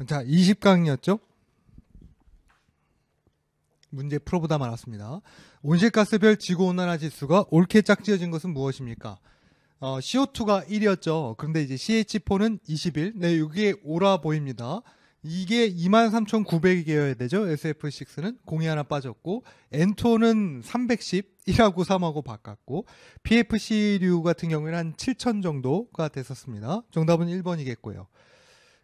자, 20강이었죠? 문제 풀어보다 말았습니다. 온실가스별 지구온난화 지수가 옳게 짝지어진 것은 무엇입니까? CO2가 1이었죠. 그런데 이제 CH4는 21. 네, 이게 옳아 보입니다. 이게 23,900이어야 되죠. SF6는 공이 하나 빠졌고, N2는 310, 1하고 3하고 바꿨고, PFC류 같은 경우에는 한 7,000 정도가 됐었습니다. 정답은 1번이겠고요.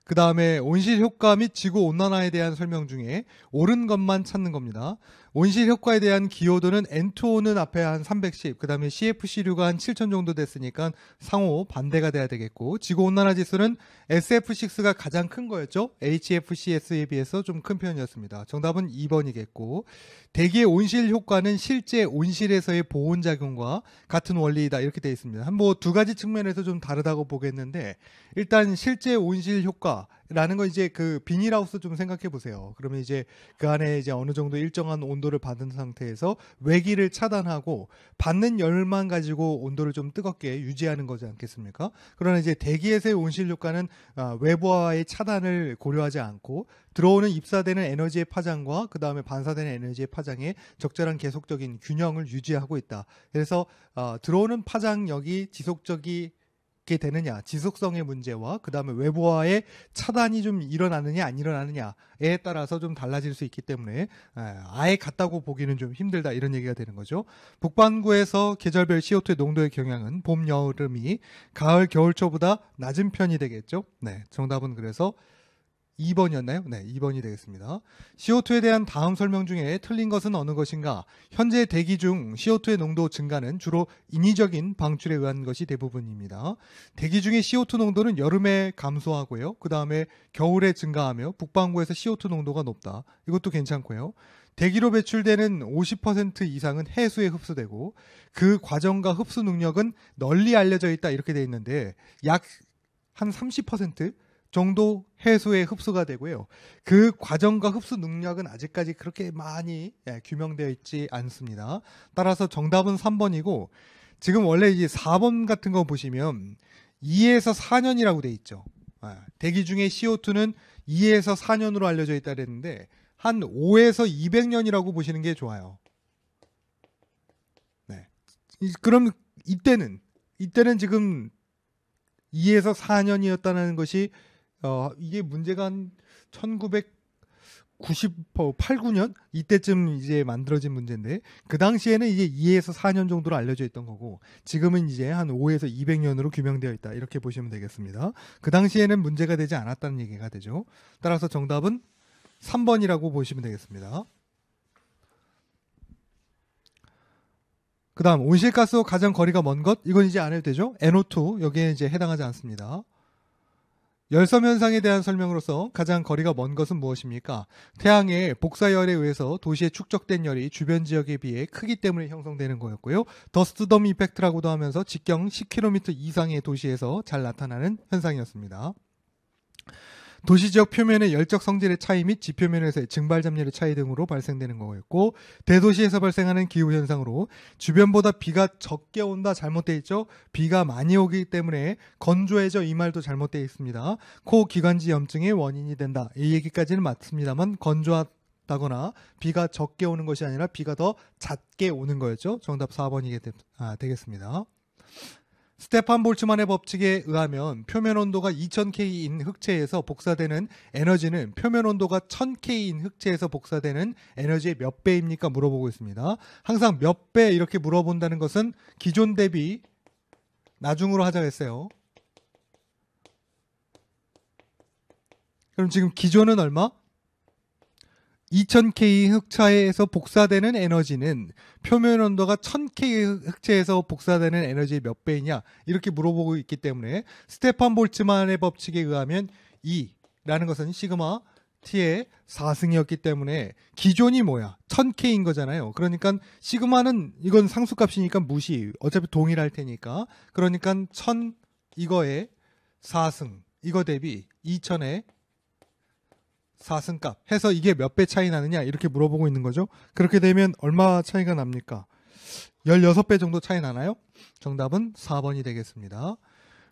그 다음에 온실 효과 및 지구 온난화에 대한 설명 중에 옳은 것만 찾는 겁니다. 온실 효과에 대한 기여도는 N2O는 앞에 한 310, 그 다음에 CFC류가 한 7,000 정도 됐으니까 상호 반대가 돼야 되겠고, 지구 온난화 지수는 SF6가 가장 큰 거였죠. HFCS에 비해서 좀 큰 편이었습니다. 정답은 2번이겠고, 대기의 온실 효과는 실제 온실에서의 보온 작용과 같은 원리이다 이렇게 되어 있습니다. 뭐 두 가지 측면에서 좀 다르다고 보겠는데, 일단 실제 온실 효과라는 건 이제 그 비닐하우스 좀 생각해 보세요. 그러면 이제 그 안에 이제 어느 정도 일정한 온도를 받은 상태에서 외기를 차단하고 받는 열만 가지고 온도를 좀 뜨겁게 유지하는 거지 않겠습니까? 그러나 이제 대기에서의 온실 효과는 외부와의 차단을 고려하지 않고 들어오는 입사되는 에너지의 파장과 그 다음에 반사되는 에너지의 파장의 적절한 계속적인 균형을 유지하고 있다. 그래서 들어오는 파장력이 지속적이 게 되느냐, 지속성의 문제와 그 다음에 외부와의 차단이 좀 일어나느냐 안 일어나느냐에 따라서 좀 달라질 수 있기 때문에 아예 같다고 보기는 좀 힘들다 이런 얘기가 되는 거죠. 북반구에서 계절별 CO2의 농도의 경향은 봄, 여름이 가을, 겨울초보다 낮은 편이 되겠죠. 네, 정답은 그래서 2번이었나요? 네, 2번이 되겠습니다. CO2에 대한 다음 설명 중에 틀린 것은 어느 것인가? 현재 대기 중 CO2의 농도 증가는 주로 인위적인 방출에 의한 것이 대부분입니다. 대기 중의 CO2 농도는 여름에 감소하고요. 그 다음에 겨울에 증가하며 북반구에서 CO2 농도가 높다. 이것도 괜찮고요. 대기로 배출되는 50% 이상은 해수에 흡수되고 그 과정과 흡수 능력은 널리 알려져 있다 이렇게 돼 있는데 약 한 30% 정도 해수에 흡수가 되고요. 그 과정과 흡수 능력은 아직까지 그렇게 많이 규명되어 있지 않습니다. 따라서 정답은 3번이고 지금 원래 이제 4번 같은 거 보시면 2에서 4년이라고 돼 있죠. 대기 중에 CO2는 2에서 4년으로 알려져 있다 그랬는데 한 5에서 200년이라고 보시는 게 좋아요. 네. 그럼 이때는 지금 2에서 4년이었다는 것이 이게 문제가 한 1998, 9년 이때쯤 이제 만들어진 문제인데 그 당시에는 이제 2에서 4년 정도로 알려져 있던 거고 지금은 이제 한 5에서 200년으로 규명되어 있다 이렇게 보시면 되겠습니다. 그 당시에는 문제가 되지 않았다는 얘기가 되죠. 따라서 정답은 3번이라고 보시면 되겠습니다. 그 다음 온실가스와 가장 거리가 먼 것 이건 이제 안 해도 되죠. NO2 여기에 이제 해당하지 않습니다. 열섬 현상에 대한 설명으로서 가장 거리가 먼 것은 무엇입니까? 태양의 복사열에 의해서 도시에 축적된 열이 주변 지역에 비해 크기 때문에 형성되는 거였고요. 더스트덤 이펙트라고도 하면서 직경 10km 이상의 도시에서 잘 나타나는 현상이었습니다. 도시 지역 표면의 열적 성질의 차이 및 지표면에서의 증발 잡력의 차이 등으로 발생되는 거였고 대도시에서 발생하는 기후 현상으로 주변보다 비가 적게 온다 잘못되어 있죠. 비가 많이 오기 때문에 건조해져 이 말도 잘못되어 있습니다. 코 기관지 염증의 원인이 된다. 이 얘기까지는 맞습니다만 건조하다거나 비가 적게 오는 것이 아니라 비가 더 잦게 오는 거였죠. 정답 4번이 되겠습니다. 스테판 볼츠만의 법칙에 의하면 표면 온도가 2000K인 흑체에서 복사되는 에너지는 표면 온도가 1000K인 흑체에서 복사되는 에너지의 몇 배입니까? 물어보고 있습니다. 항상 몇 배 이렇게 물어본다는 것은 기존 대비 나중으로 하자고 했어요. 그럼 지금 기존은 얼마? 2000K 흑체에서 복사되는 에너지는 표면 온도가 1000K 흑체에서 복사되는 에너지의 몇 배이냐 이렇게 물어보고 있기 때문에 스테판 볼츠만의 법칙에 의하면 2라는 것은 시그마 T의 4승이었기 때문에 기존이 뭐야? 1000K인 거잖아요. 그러니까 시그마는 이건 상수값이니까 무시. 어차피 동일할 테니까. 그러니까 1000 이거에 4승 이거 대비 2000에 4승값 해서 이게 몇 배 차이 나느냐 이렇게 물어보고 있는 거죠. 그렇게 되면 얼마 차이가 납니까? 16배 정도 차이 나나요? 정답은 4번이 되겠습니다.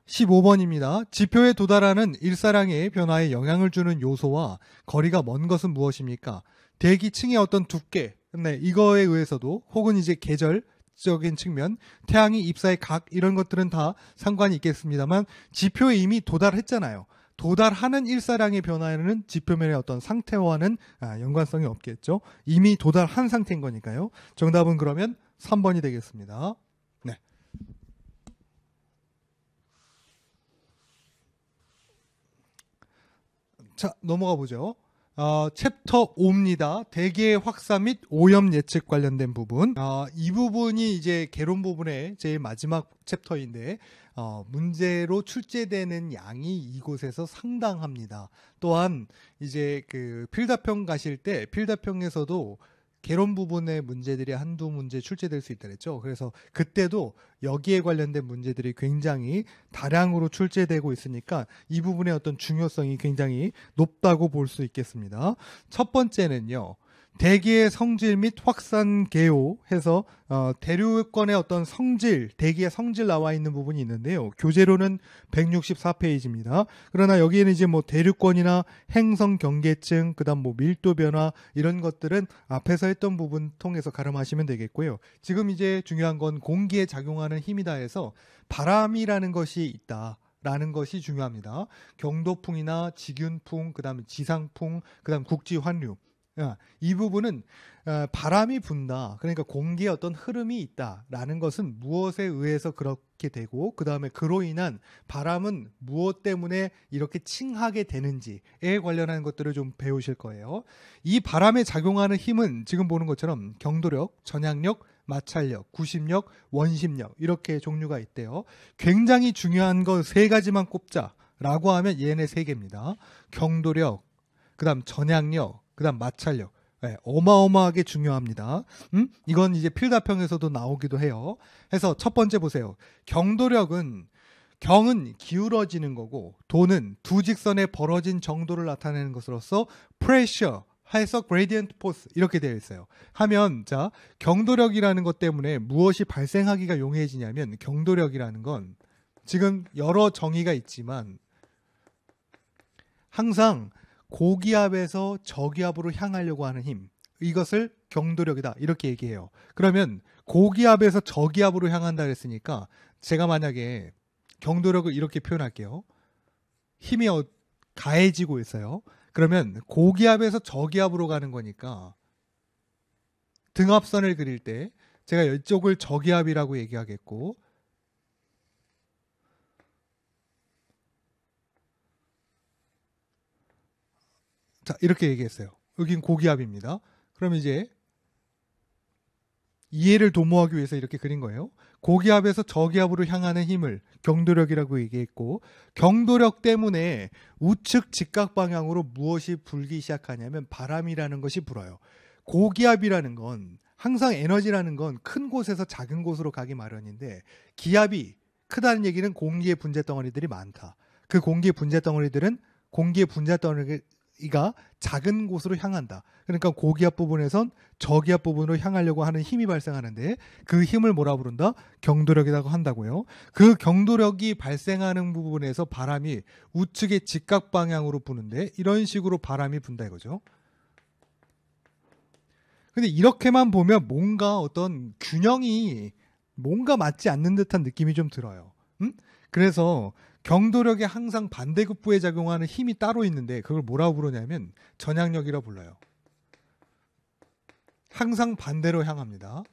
15번입니다. 지표에 도달하는 일사량의 변화에 영향을 주는 요소와 거리가 먼 것은 무엇입니까? 대기층의 어떤 두께, 네, 이거에 의해서도 혹은 이제 계절적인 측면, 태양이 입사의 각 이런 것들은 다 상관이 있겠습니다만 지표에 이미 도달했잖아요. 도달하는 일사량의 변화에는 지표면의 어떤 상태와는 연관성이 없겠죠. 이미 도달한 상태인 거니까요. 정답은 그러면 3번이 되겠습니다. 네. 자, 넘어가 보죠. 챕터 5입니다. 대기의 확산 및 오염 예측 관련된 부분. 이 부분이 이제 개론 부분의 제일 마지막 챕터인데, 문제로 출제되는 양이 이곳에서 상당합니다. 또한 이제 그 필답형 가실 때 필답형에서도 개론 부분의 문제들이 한두 문제 출제될 수 있다 그랬죠. 그래서 그때도 여기에 관련된 문제들이 굉장히 다량으로 출제되고 있으니까 이 부분의 어떤 중요성이 굉장히 높다고 볼 수 있겠습니다. 첫 번째는요. 대기의 성질 및 확산 개요 해서 대류권의 어떤 성질, 대기의 성질 나와 있는 부분이 있는데요. 교재로는 164페이지입니다. 그러나 여기에는 이제 뭐 대류권이나 행성 경계층, 그다음 뭐 밀도 변화 이런 것들은 앞에서 했던 부분 통해서 가름하시면 되겠고요. 지금 이제 중요한 건 공기에 작용하는 힘이다 해서 바람이라는 것이 있다. 라는 것이 중요합니다. 경도풍이나 직윤풍, 그다음에 지상풍, 그다음 국지환류. 이 부분은 바람이 분다. 그러니까 공기에 어떤 흐름이 있다라는 것은 무엇에 의해서 그렇게 되고 그 다음에 그로 인한 바람은 무엇 때문에 이렇게 칭하게 되는지에 관련한 것들을 좀 배우실 거예요. 이 바람에 작용하는 힘은 지금 보는 것처럼 경도력, 전향력, 마찰력, 구심력, 원심력 이렇게 종류가 있대요. 굉장히 중요한 거 세 가지만 꼽자라고 하면 얘네 세 개입니다. 경도력, 그 다음 전향력, 그 다음 마찰력. 네, 어마어마하게 중요합니다. 이건 이제 필답형에서도 나오기도 해요. 해서 첫 번째 보세요. 경도력은 경은 기울어지는 거고 도는 두 직선의 벌어진 정도를 나타내는 것으로서 pressure 해서 gradient force 이렇게 되어 있어요. 하면 자 경도력이라는 것 때문에 무엇이 발생하기가 용이해지냐면 경도력이라는 건 지금 여러 정의가 있지만 항상 고기압에서 저기압으로 향하려고 하는 힘 이것을 경도력이다 이렇게 얘기해요. 그러면 고기압에서 저기압으로 향한다 그랬으니까 제가 만약에 경도력을 이렇게 표현할게요. 힘이 가해지고 있어요. 그러면 고기압에서 저기압으로 가는 거니까 등압선을 그릴 때 제가 이쪽을 저기압이라고 얘기하겠고 자, 이렇게 얘기했어요. 여긴 고기압입니다. 그럼 이제 이해를 도모하기 위해서 이렇게 그린 거예요. 고기압에서 저기압으로 향하는 힘을 경도력이라고 얘기했고 경도력 때문에 우측 직각 방향으로 무엇이 불기 시작하냐면 바람이라는 것이 불어요. 고기압이라는 건 항상 에너지라는 건 큰 곳에서 작은 곳으로 가기 마련인데 기압이 크다는 얘기는 공기의 분자 덩어리들이 많다. 그 공기의 분자 덩어리들은 공기의 분자 덩어리가 작은 곳으로 향한다. 그러니까 고기압 부분에선 저기압 부분으로 향하려고 하는 힘이 발생하는데 그 힘을 뭐라 부른다? 경도력이라고 한다고요. 그 경도력이 발생하는 부분에서 바람이 우측의 직각 방향으로 부는데 이런 식으로 바람이 분다 이거죠. 근데 이렇게만 보면 뭔가 어떤 균형이 뭔가 맞지 않는 듯한 느낌이 좀 들어요. 그래서 경도력에 항상 반대급부에 작용하는 힘이 따로 있는데 그걸 뭐라고 부르냐면 전향력이라고 불러요. 항상 반대로 향합니다.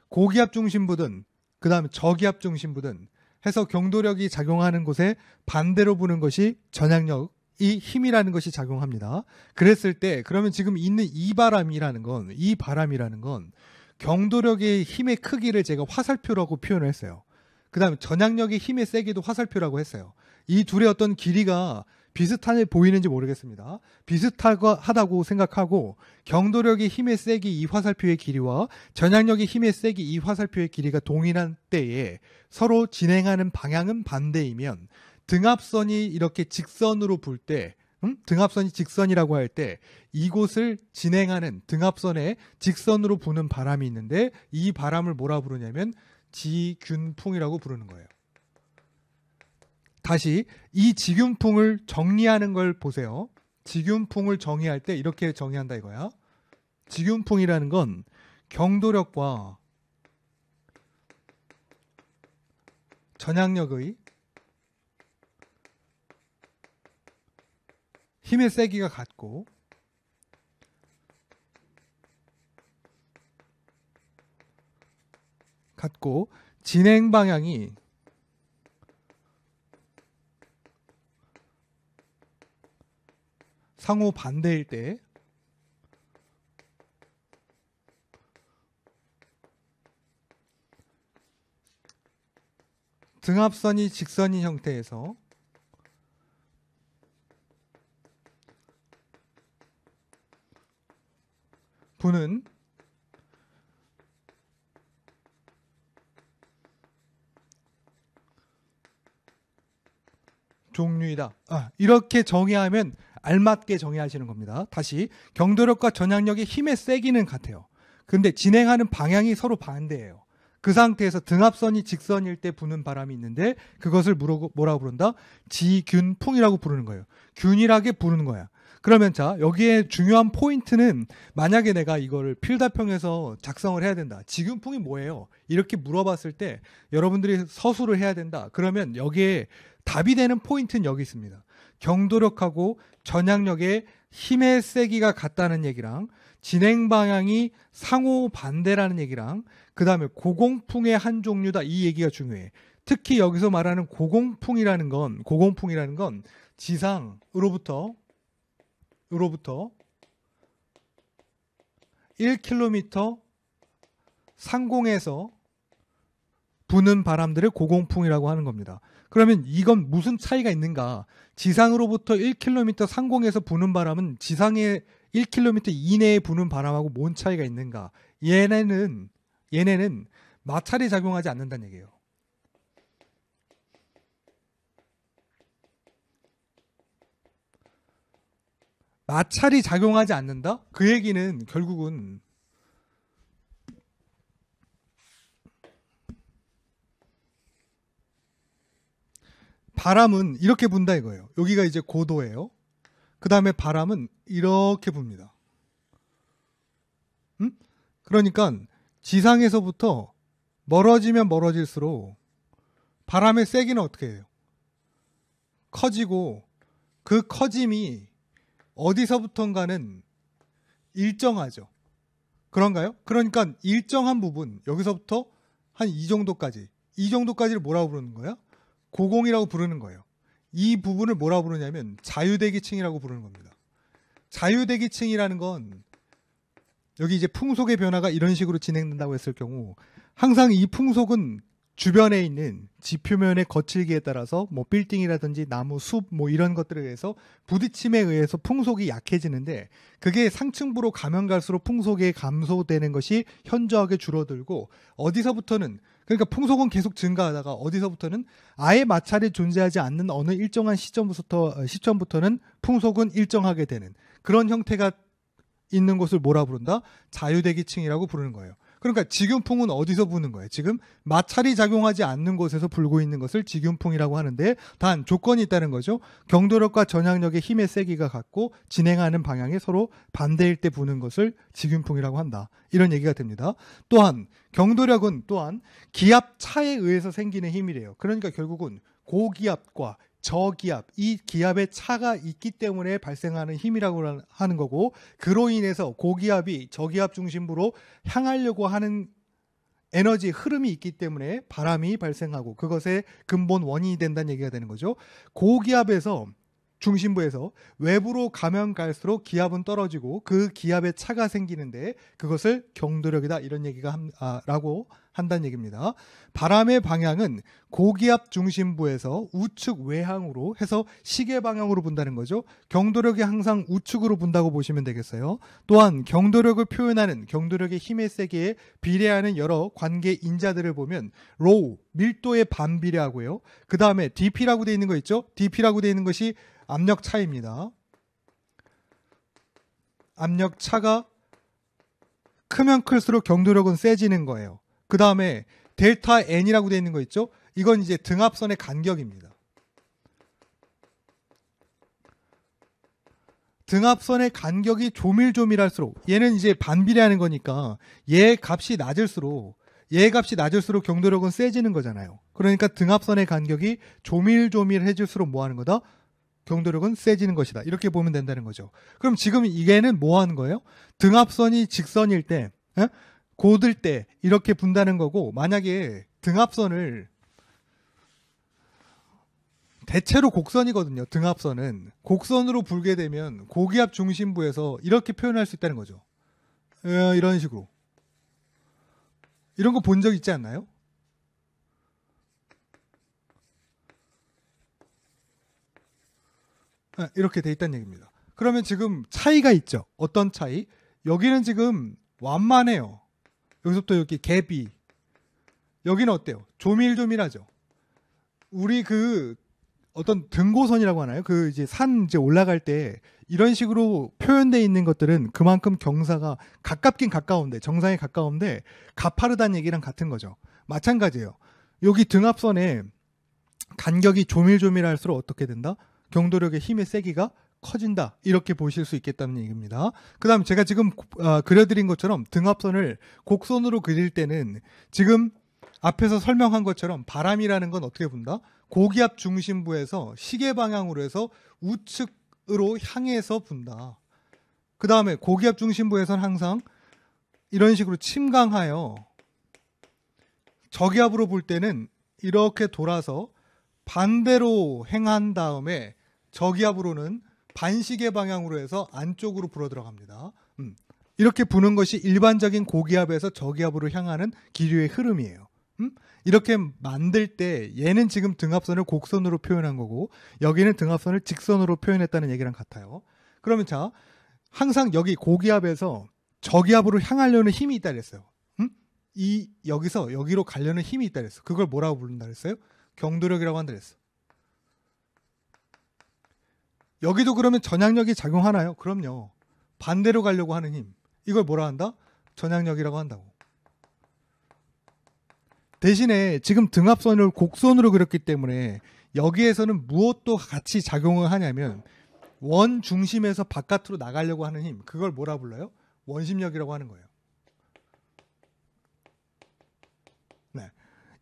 고기압 중심부든 그 다음에 저기압 중심부든 해서 경도력이 작용하는 곳에 반대로 부는 것이 전향력 이 힘이라는 것이 작용합니다. 그랬을 때 그러면 지금 있는 이 바람이라는 건 경도력의 힘의 크기를 제가 화살표라고 표현을 했어요. 그 다음에 전향력의 힘의 세기도 화살표라고 했어요. 이 둘의 어떤 길이가 비슷해 보이는지 모르겠습니다. 비슷하다고 생각하고 경도력의 힘의 세기 이 화살표의 길이와 전향력의 힘의 세기 이 화살표의 길이가 동일한 때에 서로 진행하는 방향은 반대이면 등압선이 이렇게 직선으로 불 때 등압선이 직선이라고 할 때 이곳을 진행하는 등압선에 직선으로 부는 바람이 있는데 이 바람을 뭐라 부르냐면 지균풍이라고 부르는 거예요. 다시 이 직윤풍을 정리하는 걸 보세요. 직윤풍을 정의할 때 이렇게 정의한다 이거야. 직윤풍이라는 건 경도력과 전향력의 힘의 세기가 같고 진행 방향이 상호 반대일 때 등압선이 직선인 형태에서 부는 종류이다. 이렇게 정의하면 알맞게 정의하시는 겁니다. 다시 경도력과 전향력의 힘의 세기는 같아요. 근데 진행하는 방향이 서로 반대예요. 그 상태에서 등압선이 직선일 때 부는 바람이 있는데 그것을 뭐라고 부른다? 지균풍이라고 부르는 거예요. 균일하게 부르는 거야. 그러면 자, 여기에 중요한 포인트는 만약에 내가 이거를 필답형에서 작성을 해야 된다. 지균풍이 뭐예요? 이렇게 물어봤을 때 여러분들이 서술을 해야 된다. 그러면 여기에 답이 되는 포인트는 여기 있습니다. 경도력하고 전향력의 힘의 세기가 같다는 얘기랑 진행 방향이 상호 반대라는 얘기랑 그 다음에 고공풍의 한 종류다. 이 얘기가 중요해. 특히 여기서 말하는 고공풍이라는 건 지상으로부터 1km 상공에서 부는 바람들을 고공풍이라고 하는 겁니다. 그러면 이건 무슨 차이가 있는가? 지상으로부터 1km 상공에서 부는 바람은 지상의 1km 이내에 부는 바람하고 뭔 차이가 있는가? 얘네는 마찰이 작용하지 않는다는 얘기예요. 마찰이 작용하지 않는다? 그 얘기는 결국은 바람은 이렇게 분다 이거예요. 여기가 이제 고도예요. 그 다음에 바람은 이렇게 붑니다. 그러니까 지상에서부터 멀어지면 멀어질수록 바람의 세기는 어떻게 해요? 커지고 그 커짐이 어디서부턴가는 일정하죠. 그런가요? 그러니까 일정한 부분, 여기서부터 한 이 정도까지를 뭐라고 부르는 거야? 고공이라고 부르는 거예요. 이 부분을 뭐라고 부르냐면 자유대기층이라고 부르는 겁니다. 자유대기층이라는 건 여기 이제 풍속의 변화가 이런 식으로 진행된다고 했을 경우 항상 이 풍속은 주변에 있는 지표면의 거칠기에 따라서 뭐 빌딩이라든지 나무, 숲 뭐 이런 것들에 의해서 부딪힘에 의해서 풍속이 약해지는데 그게 상층부로 가면 갈수록 풍속이 감소되는 것이 현저하게 줄어들고 어디서부터는 그러니까 풍속은 계속 증가하다가 어디서부터는 아예 마찰이 존재하지 않는 어느 일정한 시점부터는 풍속은 일정하게 되는 그런 형태가 있는 곳을 뭐라 부른다? 자유대기층이라고 부르는 거예요. 그러니까 직윤풍은 어디서 부는 거예요? 지금 마찰이 작용하지 않는 곳에서 불고 있는 것을 직윤풍이라고 하는데 단 조건이 있다는 거죠. 경도력과 전향력의 힘의 세기가 같고 진행하는 방향이 서로 반대일 때 부는 것을 직윤풍이라고 한다. 이런 얘기가 됩니다. 또한 경도력은 또한 기압 차에 의해서 생기는 힘이래요. 그러니까 결국은 고기압과 저기압, 이 기압의 차가 있기 때문에 발생하는 힘이라고 하는 거고 그로 인해서 고기압이 저기압 중심부로 향하려고 하는 에너지 흐름이 있기 때문에 바람이 발생하고 그것의 근본 원인이 된다는 얘기가 되는 거죠. 고기압에서 중심부에서 외부로 가면 갈수록 기압은 떨어지고 그 기압의 차가 생기는데 그것을 경도력이다 이런 얘기가 라고 한다는 얘기입니다. 바람의 방향은 고기압 중심부에서 우측 외항으로 해서 시계 방향으로 분다는 거죠. 경도력이 항상 우측으로 분다고 보시면 되겠어요. 또한 경도력을 표현하는 경도력의 힘의 세기에 비례하는 여러 관계 인자들을 보면 로우, 밀도의 반비례하고요. 그 다음에 dp라고 되어 있는 거 있죠. dp라고 되어 있는 것이 압력 차입니다. 압력 차가 크면 클수록 경도력은 세지는 거예요. 그 다음에 델타 N이라고 되어 있는 거 있죠? 이건 이제 등압선의 간격입니다. 등압선의 간격이 조밀조밀할수록, 얘는 이제 반비례하는 거니까 얘 값이 낮을수록 경도력은 세지는 거잖아요. 그러니까 등압선의 간격이 조밀조밀해질수록 뭐 하는 거다? 경도력은 세지는 것이다. 이렇게 보면 된다는 거죠. 그럼 지금 이게는 뭐 하는 거예요? 등압선이 직선일 때, 곧을 때 이렇게 분다는 거고, 만약에 등압선을 대체로 곡선이거든요. 등압선은 곡선으로 불게 되면 고기압 중심부에서 이렇게 표현할 수 있다는 거죠. 이런 식으로. 이런 거 본 적 있지 않나요? 이렇게 돼 있다는 얘기입니다. 그러면 지금 차이가 있죠. 어떤 차이? 여기는 지금 완만해요. 여기서부터 여기 갭이. 여기는 어때요? 조밀조밀하죠. 우리 그 어떤 등고선이라고 하나요? 그 이제 산 이제 올라갈 때 이런 식으로 표현되어 있는 것들은 그만큼 경사가 가깝긴 가까운데, 정상에 가까운데 가파르다는 얘기랑 같은 거죠. 마찬가지예요. 여기 등압선에 간격이 조밀조밀할수록 어떻게 된다? 경도력의 힘의 세기가 커진다. 이렇게 보실 수 있겠다는 얘기입니다. 그 다음 제가 지금 그려드린 것처럼 등압선을 곡선으로 그릴 때는 지금 앞에서 설명한 것처럼 바람이라는 건 어떻게 분다? 고기압 중심부에서 시계 방향으로 해서 우측으로 향해서 분다. 그 다음에 고기압 중심부에서는 항상 이런 식으로 침강하여 저기압으로 볼 때는 이렇게 돌아서 반대로 행한 다음에 저기압으로는 반시계 방향으로 해서 안쪽으로 불어 들어갑니다. 이렇게 부는 것이 일반적인 고기압에서 저기압으로 향하는 기류의 흐름이에요. 이렇게 만들 때 얘는 지금 등압선을 곡선으로 표현한 거고 여기는 등압선을 직선으로 표현했다는 얘기랑 같아요. 그러면 자, 항상 여기 고기압에서 저기압으로 향하려는 힘이 있다 그랬어요. 여기서 여기로 가려는 힘이 있다 그랬어. 그걸 뭐라고 부른다 그랬어요? 경도력이라고 한다 그랬어. 여기도 그러면 전향력이 작용하나요? 그럼요. 반대로 가려고 하는 힘. 이걸 뭐라 한다? 전향력이라고 한다고. 대신에 지금 등압선을 곡선으로 그렸기 때문에 여기에서는 무엇도 같이 작용을 하냐면 원 중심에서 바깥으로 나가려고 하는 힘. 그걸 뭐라 불러요? 원심력이라고 하는 거예요. 네.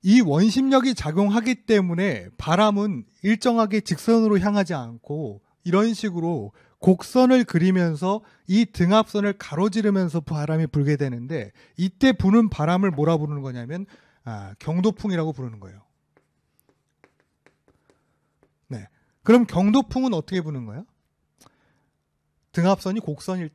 이 원심력이 작용하기 때문에 바람은 일정하게 직선으로 향하지 않고 이런 식으로 곡선을 그리면서 이 등압선을 가로지르면서 바람이 불게 되는데 이때 부는 바람을 뭐라 부르는 거냐면 경도풍이라고 부르는 거예요. 네. 그럼 경도풍은 어떻게 부는 거야? 등압선이 곡선일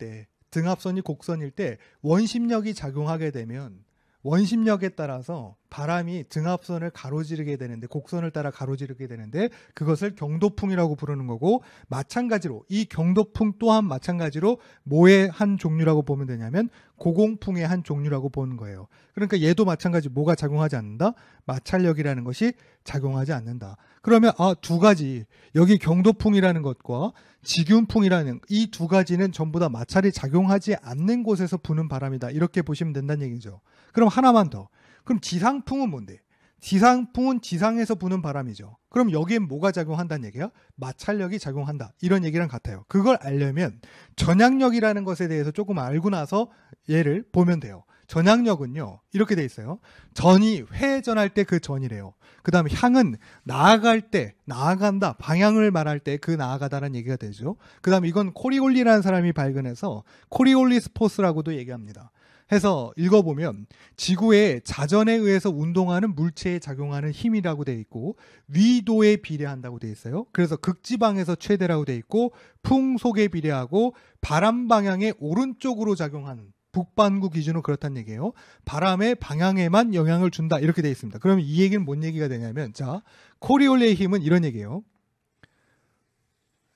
때 원심력이 작용하게 되면 원심력에 따라서 바람이 등압선을 가로지르게 되는데 곡선을 따라 가로지르게 되는데 그것을 경도풍이라고 부르는 거고 마찬가지로 이 경도풍 또한 마찬가지로 뭐의 한 종류라고 보면 되냐면 고공풍의 한 종류라고 보는 거예요. 그러니까 얘도 마찬가지 뭐가 작용하지 않는다? 마찰력이라는 것이 작용하지 않는다. 그러면 두 가지 여기 경도풍이라는 것과 직윤풍이라는 이 두 가지는 전부 다 마찰이 작용하지 않는 곳에서 부는 바람이다. 이렇게 보시면 된다는 얘기죠. 그럼 하나만 더. 그럼 지상풍은 뭔데? 지상풍은 지상에서 부는 바람이죠. 그럼 여기엔 뭐가 작용한다는 얘기야? 마찰력이 작용한다. 이런 얘기랑 같아요. 그걸 알려면 전향력이라는 것에 대해서 조금 알고 나서 얘를 보면 돼요. 전향력은요. 이렇게 돼 있어요. 전이 회전할 때 그 전이래요. 그 다음에 향은 나아갈 때, 나아간다, 방향을 말할 때 그 나아가다라는 얘기가 되죠. 그 다음에 이건 코리올리라는 사람이 발견해서 코리올리스 포스라고도 얘기합니다. 해서 읽어보면 지구의 자전에 의해서 운동하는 물체에 작용하는 힘이라고 되어 있고 위도에 비례한다고 되어 있어요. 그래서 극지방에서 최대라고 되어 있고 풍속에 비례하고 바람 방향의 오른쪽으로 작용하는 북반구 기준으로 그렇다는 얘기예요. 바람의 방향에만 영향을 준다 이렇게 되어 있습니다. 그러면 이 얘기는 뭔 얘기가 되냐면 자 코리올레의 힘은 이런 얘기예요.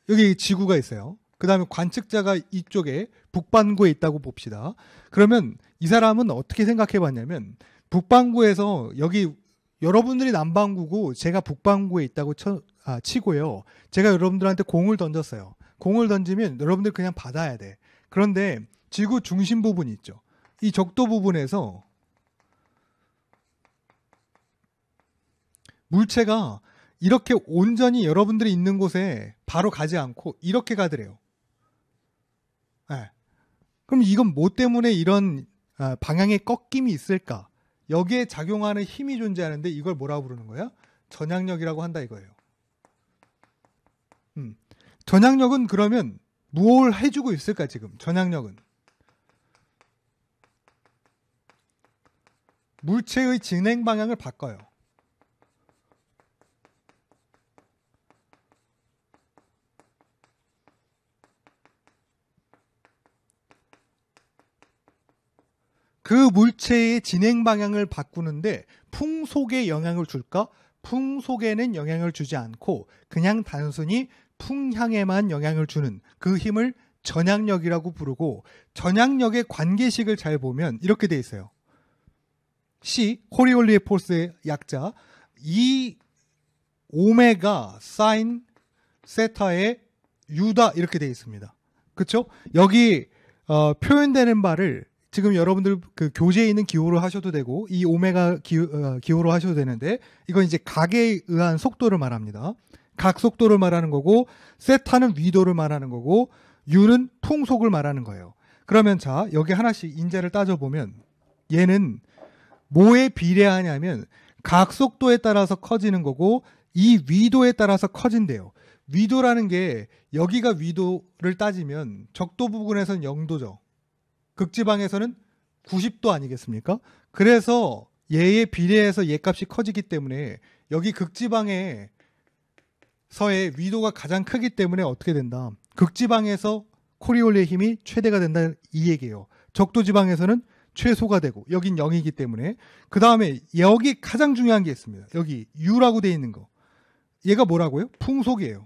여기 지구가 있어요. 그 다음에 관측자가 이쪽에 북반구에 있다고 봅시다. 그러면 이 사람은 어떻게 생각해 봤냐면 북반구에서 여기 여러분들이 남반구고 제가 북반구에 있다고 치고요. 제가 여러분들한테 공을 던졌어요. 공을 던지면 여러분들 그냥 받아야 돼. 그런데 지구 중심 부분이 있죠. 이 적도 부분에서 물체가 이렇게 온전히 여러분들이 있는 곳에 바로 가지 않고 이렇게 가더래요. 네. 그럼 이건 뭐 때문에 이런 방향의 꺾임이 있을까? 여기에 작용하는 힘이 존재하는데 이걸 뭐라고 부르는 거야? 전향력이라고 한다 이거예요. 전향력은 그러면 뭘 해주고 있을까 지금? 전향력은 물체의 진행 방향을 바꿔요. 그 물체의 진행 방향을 바꾸는데 풍속에 영향을 줄까? 풍속에는 영향을 주지 않고 그냥 단순히 풍향에만 영향을 주는 그 힘을 전향력이라고 부르고, 전향력의 관계식을 잘 보면 이렇게 돼 있어요. C, 코리올리의 포스의 약자, 이 오메가 사인 세타의 U다 이렇게 돼 있습니다. 그렇죠? 여기 표현되는 바를 지금 여러분들 그 교재에 있는 기호로 하셔도 되고 이 오메가 기호로 하셔도 되는데, 이건 이제 각에 의한 속도를 말합니다. 각 속도를 말하는 거고, 세타는 위도를 말하는 거고, U는 풍속을 말하는 거예요. 그러면 자, 여기 하나씩 인자를 따져보면 얘는 뭐에 비례하냐면 각 속도에 따라서 커지는 거고 이 위도에 따라서 커진대요. 위도라는 게 여기가 위도를 따지면 적도 부근에서는 0도죠. 극지방에서는 90도 아니겠습니까? 그래서 얘에 비례해서 얘 값이 커지기 때문에 여기 극지방에서의 위도가 가장 크기 때문에 어떻게 된다? 극지방에서 코리올리의 힘이 최대가 된다 이 얘기예요. 적도지방에서는 최소가 되고 여긴 0이기 때문에. 그 다음에 여기 가장 중요한 게 있습니다. 여기 U라고 돼 있는 거. 얘가 뭐라고요? 풍속이에요.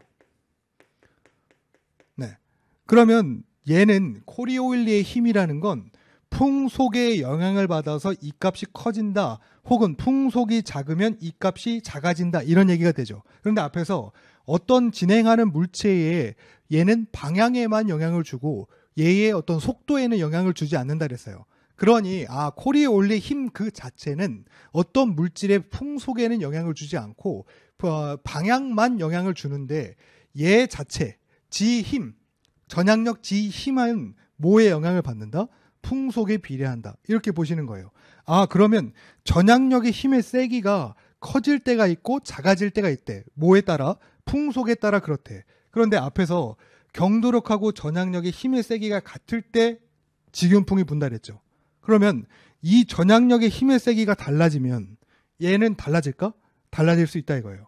네. 그러면 얘는 코리올리의 힘이라는 건 풍속의 영향을 받아서 이 값이 커진다, 혹은 풍속이 작으면 이 값이 작아진다, 이런 얘기가 되죠. 그런데 앞에서 어떤 진행하는 물체에 얘는 방향에만 영향을 주고 얘의 어떤 속도에는 영향을 주지 않는다 그랬어요. 그러니 코리올리의 힘 그 자체는 어떤 물질의 풍속에는 영향을 주지 않고 방향만 영향을 주는데, 얘 자체 지 힘, 전향력 지 힘은 뭐에 영향을 받는다? 풍속에 비례한다. 이렇게 보시는 거예요. 그러면 전향력의 힘의 세기가 커질 때가 있고 작아질 때가 있대. 뭐에 따라? 풍속에 따라 그렇대. 그런데 앞에서 경도력하고 전향력의 힘의 세기가 같을 때 직윤풍이 분달했죠. 그러면 이 전향력의 힘의 세기가 달라지면 얘는 달라질까? 달라질 수 있다 이거예요.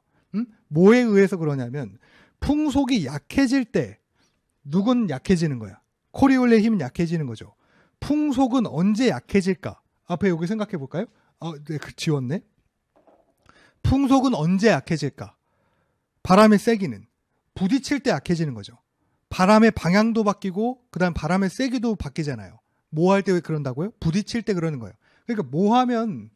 뭐에 의해서 그러냐면 풍속이 약해질 때 누군 약해지는 거야? 코리올리의 힘은 약해지는 거죠. 풍속은 언제 약해질까? 앞에 여기 생각해 볼까요? 네, 지웠네. 풍속은 언제 약해질까? 바람의 세기는 부딪힐 때 약해지는 거죠. 바람의 방향도 바뀌고 그다음 바람의 세기도 바뀌잖아요. 뭐 할 때 왜 그런다고요? 부딪힐 때 그러는 거예요. 그러니까 뭐 하면,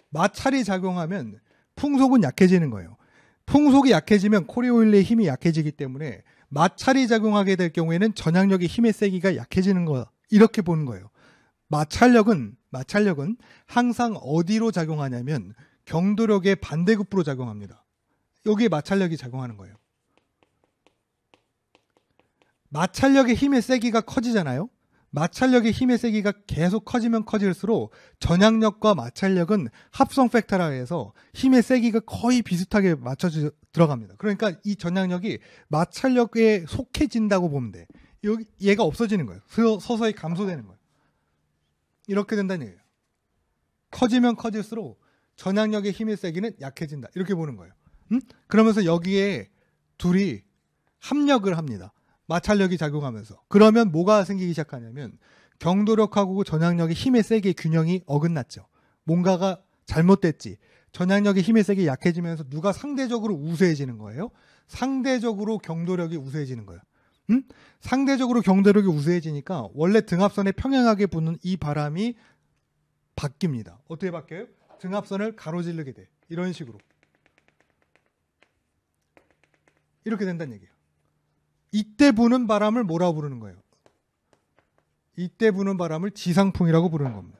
마찰이 작용하면 풍속은 약해지는 거예요. 풍속이 약해지면 코리올리의 힘이 약해지기 때문에 마찰이 작용하게 될 경우에는 전향력의 힘의 세기가 약해지는 거, 이렇게 보는 거예요. 마찰력은 항상 어디로 작용하냐면 경도력의 반대급부로 작용합니다. 여기에 마찰력이 작용하는 거예요. 마찰력의 힘의 세기가 커지잖아요. 마찰력의 힘의 세기가 계속 커지면 커질수록 전향력과 마찰력은 합성 팩터라 해서 힘의 세기가 거의 비슷하게 맞춰져 들어갑니다. 그러니까 이 전향력이 마찰력에 속해진다고 보면 돼. 얘가 없어지는 거예요. 서서히 감소되는 거예요. 이렇게 된다는 얘기예요. 커지면 커질수록 전향력의 힘의 세기는 약해진다. 이렇게 보는 거예요. 그러면서 여기에 둘이 합력을 합니다. 마찰력이 작용하면서. 그러면 뭐가 생기기 시작하냐면 경도력하고 전향력의 힘의 세기의 균형이 어긋났죠. 뭔가가 잘못됐지. 전향력의 힘의 세기 약해지면서 누가 상대적으로 우세해지는 거예요? 상대적으로 경도력이 우세해지는 거예요. 상대적으로 경도력이 우세해지니까 원래 등압선에 평행하게 부는 이 바람이 바뀝니다. 어떻게 바뀌어요? 등압선을 가로지르게 돼. 이런 식으로. 이렇게 된다는 얘기예요. 이때 부는 바람을 뭐라고 부르는 거예요? 이때 부는 바람을 지상풍이라고 부르는 겁니다.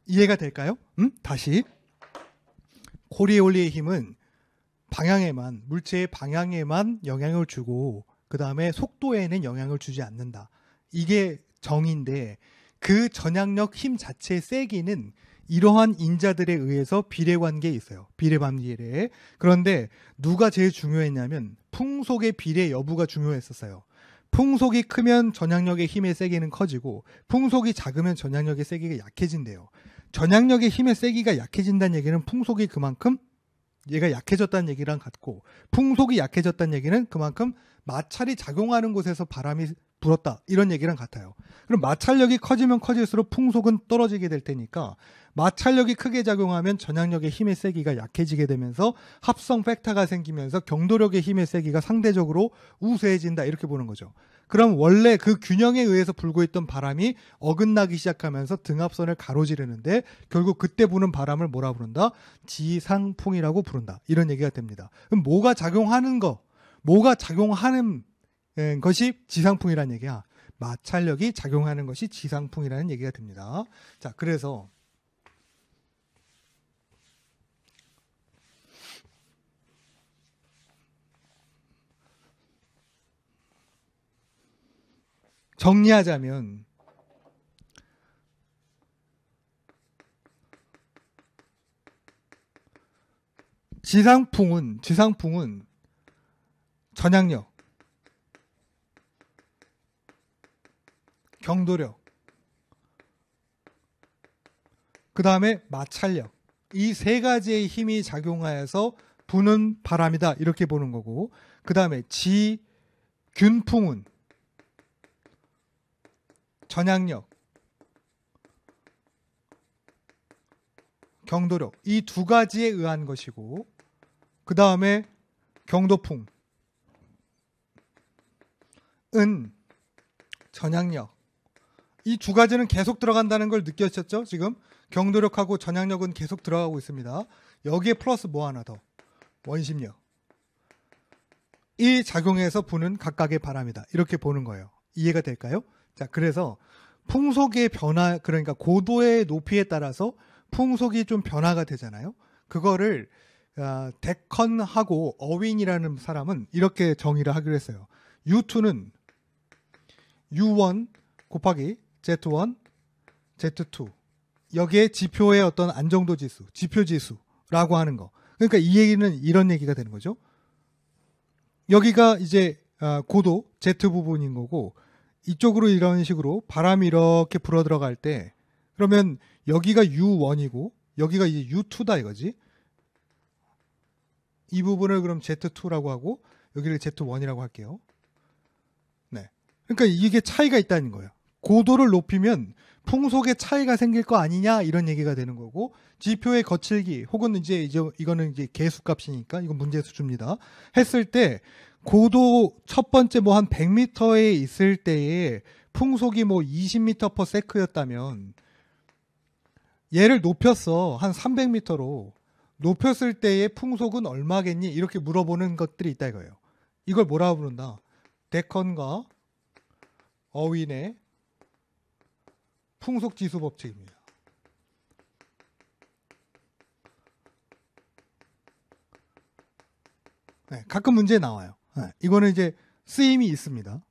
이해가 될까요? 다시. 코리올리의 힘은 방향에만, 물체의 방향에만 영향을 주고 그 다음에 속도에는 영향을 주지 않는다. 이게 정의인데 그 전향력 힘 자체의 세기는 이러한 인자들에 의해서 비례관계에 있어요. 비례반비례. 그런데 누가 제일 중요했냐면 풍속의 비례 여부가 중요했었어요. 풍속이 크면 전향력의 힘의 세기는 커지고 풍속이 작으면 전향력의 세기가 약해진대요. 전향력의 힘의 세기가 약해진다는 얘기는 풍속이 그만큼 얘가 약해졌다는 얘기랑 같고 풍속이 약해졌다는 얘기는 그만큼 마찰이 작용하는 곳에서 바람이 불었다 이런 얘기랑 같아요. 그럼 마찰력이 커지면 커질수록 풍속은 떨어지게 될 테니까 마찰력이 크게 작용하면 전향력의 힘의 세기가 약해지게 되면서 합성 팩터가 생기면서 경도력의 힘의 세기가 상대적으로 우세해진다 이렇게 보는 거죠. 그럼 원래 그 균형에 의해서 불고 있던 바람이 어긋나기 시작하면서 등압선을 가로지르는데 결국 그때 부는 바람을 뭐라 부른다? 지상풍이라고 부른다. 이런 얘기가 됩니다. 그럼 뭐가 작용하는 것이 지상풍이라는 얘기야. 마찰력이 작용하는 것이 지상풍이라는 얘기가 됩니다. 자, 그래서 정리하자면 지상풍은 전향력, 경도력, 그 다음에 마찰력 이 세 가지의 힘이 작용하여서 부는 바람이다 이렇게 보는 거고 그 다음에 지균풍은 전향력, 경도력 이 두 가지에 의한 것이고 그 다음에 경도풍은 전향력 이 두 가지는 계속 들어간다는 걸 느꼈었죠? 지금 경도력하고 전향력은 계속 들어가고 있습니다. 여기에 플러스 뭐 하나 더 원심력 이 작용해서 부는 각각의 바람이다 이렇게 보는 거예요. 이해가 될까요? 자, 그래서 풍속의 변화 그러니까 고도의 높이에 따라서 풍속이 좀 변화가 되잖아요. 그거를 데컨하고 어윈이라는 사람은 이렇게 정의를 하기로 했어요. U2는 U1 곱하기 Z1, Z2 여기에 지표의 어떤 안정도 지수, 지표 지수라고 하는 거. 그러니까 이 얘기는 이런 얘기가 되는 거죠. 여기가 이제 고도 Z 부분인 거고 이쪽으로 이런 식으로 바람이 이렇게 불어 들어갈 때 그러면 여기가 U1이고 여기가 이제 U2다 이거지. 이 부분을 그럼 Z2라고 하고 여기를 Z1이라고 할게요. 네. 그러니까 이게 차이가 있다는 거예요. 고도를 높이면 풍속에 차이가 생길 거 아니냐 이런 얘기가 되는 거고 지표의 거칠기 혹은 이제 이거는 이제 개수값이니까 이건 문제 수줍니다. 했을 때 고도 첫 번째 뭐 한 100m에 있을 때에 풍속이 뭐 20m/s였다면 얘를 높였어 한 300m로 높였을 때의 풍속은 얼마겠니? 이렇게 물어보는 것들이 있다 이거예요. 이걸 뭐라고 부른다? 데컨과 어윈의 풍속지수 법칙입니다. 네, 가끔 문제에 나와요. 네, 이거는 이제 쓰임이 있습니다.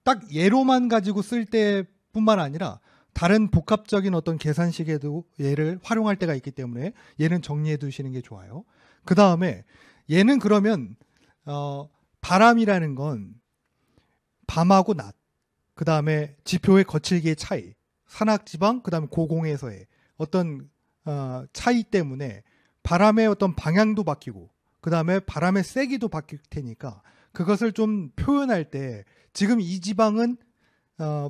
딱 예로만 가지고 쓸 때뿐만 아니라 다른 복합적인 어떤 계산식에도 얘를 활용할 때가 있기 때문에 얘는 정리해 두시는 게 좋아요. 그 다음에 얘는 그러면 바람이라는 건 밤하고 낮, 그 다음에 지표의 거칠기의 차이, 산악지방, 그 다음에 고공에서의 어떤 차이 때문에 바람의 어떤 방향도 바뀌고 그 다음에 바람의 세기도 바뀔 테니까 그것을 좀 표현할 때 지금 이 지방은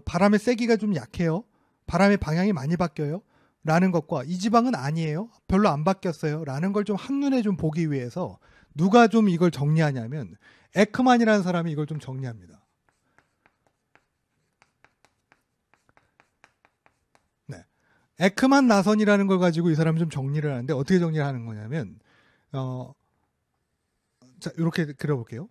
바람의 세기가 좀 약해요. 바람의 방향이 많이 바뀌어요. 라는 것과 이 지방은 아니에요. 별로 안 바뀌었어요. 라는 걸 좀 한눈에 좀 보기 위해서 누가 좀 이걸 정리하냐면 에크만이라는 사람이 이걸 좀 정리합니다. 네. 에크만 나선이라는 걸 가지고 이 사람이 좀 정리를 하는데 어떻게 정리를 하는 거냐면 자, 이렇게 그려볼게요.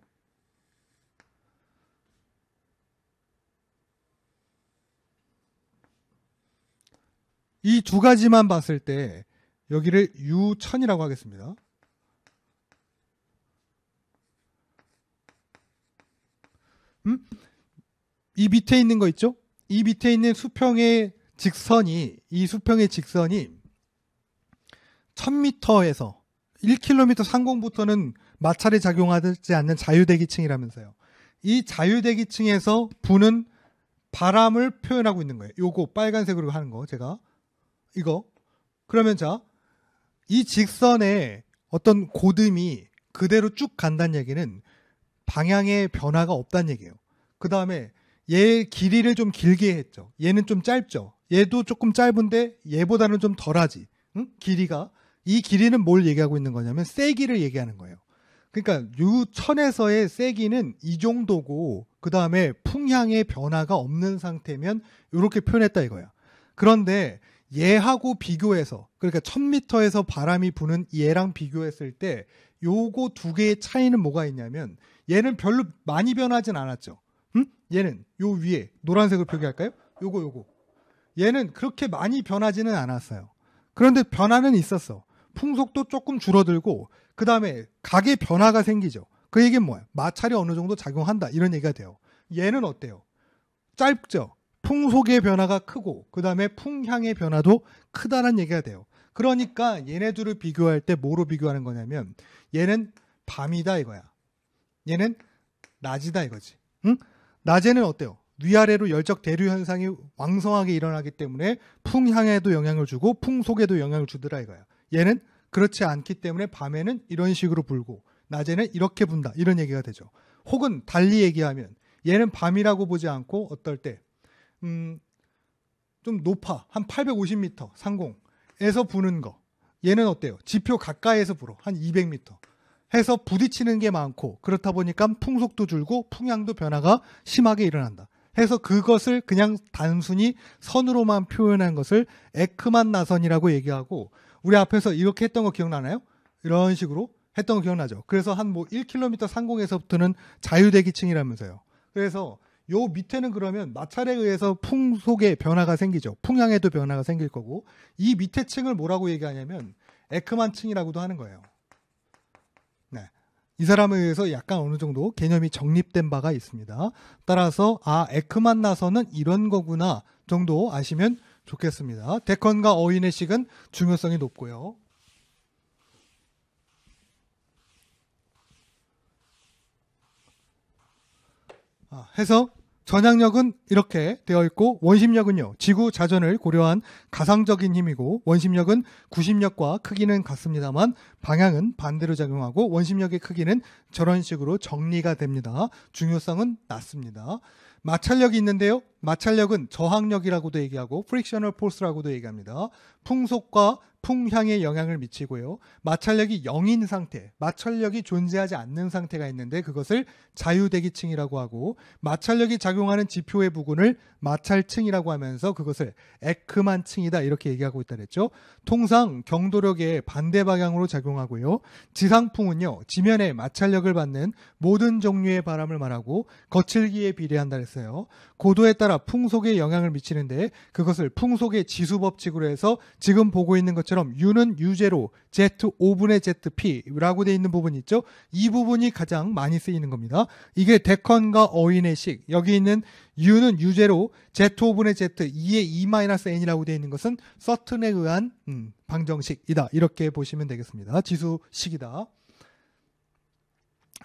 이 두 가지만 봤을 때 여기를 U1000이라고 하겠습니다. 이 밑에 있는 거 있죠? 이 밑에 있는 수평의 직선이 1000m에서 1km 상공부터는 마찰이 작용하지 않는 자유대기층이라면서요. 이 자유대기층에서 부는 바람을 표현하고 있는 거예요. 요거 빨간색으로 하는 거 제가 이거. 그러면 자, 이 직선의 어떤 고듬이 그대로 쭉 간다는 얘기는 방향의 변화가 없다는 얘기예요. 그 다음에 얘 길이를 좀 길게 했죠. 얘는 좀 짧죠. 얘도 조금 짧은데 얘보다는 좀 덜하지. 응? 길이가. 이 길이는 뭘 얘기하고 있는 거냐면 세기를 얘기하는 거예요. 그러니까 요 천에서의 세기는 이 정도고 그 다음에 풍향의 변화가 없는 상태면 이렇게 표현했다 이거야. 그런데 얘하고 비교해서 그러니까 1000m에서 바람이 부는 얘랑 비교했을 때 요거 두 개의 차이는 뭐가 있냐면 얘는 별로 많이 변하진 않았죠. 얘는 요 위에 노란색으로 표기할까요? 요거 얘는 그렇게 많이 변하지는 않았어요. 그런데 변화는 있었어. 풍속도 조금 줄어들고 그 다음에 각의 변화가 생기죠. 그 얘기는 뭐야? 마찰이 어느 정도 작용한다 이런 얘기가 돼요. 얘는 어때요? 짧죠. 풍속의 변화가 크고 그 다음에 풍향의 변화도 크다는 얘기가 돼요. 그러니까 얘네들을 비교할 때 뭐로 비교하는 거냐면 얘는 밤이다 이거야. 얘는 낮이다 이거지. 응? 낮에는 어때요? 위아래로 열적 대류 현상이 왕성하게 일어나기 때문에 풍향에도 영향을 주고 풍속에도 영향을 주더라 이거야. 얘는 그렇지 않기 때문에 밤에는 이런 식으로 불고 낮에는 이렇게 분다 이런 얘기가 되죠. 혹은 달리 얘기하면 얘는 밤이라고 보지 않고 어떨 때 좀 높아 한 850m 상공에서 부는 거 얘는 어때요? 지표 가까이에서 불어 한 200m 해서 부딪히는 게 많고 그렇다 보니까 풍속도 줄고 풍향도 변화가 심하게 일어난다. 해서 그것을 그냥 단순히 선으로만 표현한 것을 에크만 나선이라고 얘기하고 우리 앞에서 이렇게 했던 거 기억나나요? 이런 식으로 했던 거 기억나죠? 그래서 한 뭐 1km 상공에서부터는 자유대기층이라면서요. 그래서 요 밑에는 그러면 마찰에 의해서 풍속의 변화가 생기죠. 풍향에도 변화가 생길 거고 이 밑에 층을 뭐라고 얘기하냐면 에크만 층이라고도 하는 거예요. 네. 이 사람에 의해서 약간 어느 정도 개념이 정립된 바가 있습니다. 따라서 에크만 나선은 이런 거구나 정도 아시면 좋겠습니다. 데컨과 어윈의 식은 중요성이 높고요. 해서 전향력은 이렇게 되어 있고 원심력은요. 지구 자전을 고려한 가상적인 힘이고 원심력은 구심력과 크기는 같습니다만 방향은 반대로 작용하고 원심력의 크기는 저런 식으로 정리가 됩니다. 중요성은 낮습니다. 마찰력이 있는데요. 마찰력은 저항력이라고도 얘기하고 프릭셔널 포스라고도 얘기합니다. 풍속과 풍향에 영향을 미치고요. 마찰력이 0인 상태, 마찰력이 존재하지 않는 상태가 있는데 그것을 자유대기층이라고 하고 마찰력이 작용하는 지표의 부분을 마찰층이라고 하면서 그것을 에크만층이다 이렇게 얘기하고 있다 그랬죠. 통상 경도력의 반대 방향으로 작용하고요. 지상풍은요. 지면에 마찰력을 받는 모든 종류의 바람을 말하고 거칠기에 비례한다 그랬어요. 고도에 따라 풍속에 영향을 미치는데 그것을 풍속의 지수법칙으로 해서 지금 보고 있는 것처럼 U는 U제로 Z 5분의 ZP라고 되어 있는 부분이 있죠. 이 부분이 가장 많이 쓰이는 겁니다. 이게 데컨과 어윈의 식 여기 있는 U는 U제로 Z 5분의 Z 2의 E-N이라고 되어 있는 것은 서튼에 의한 방정식이다. 이렇게 보시면 되겠습니다. 지수식이다.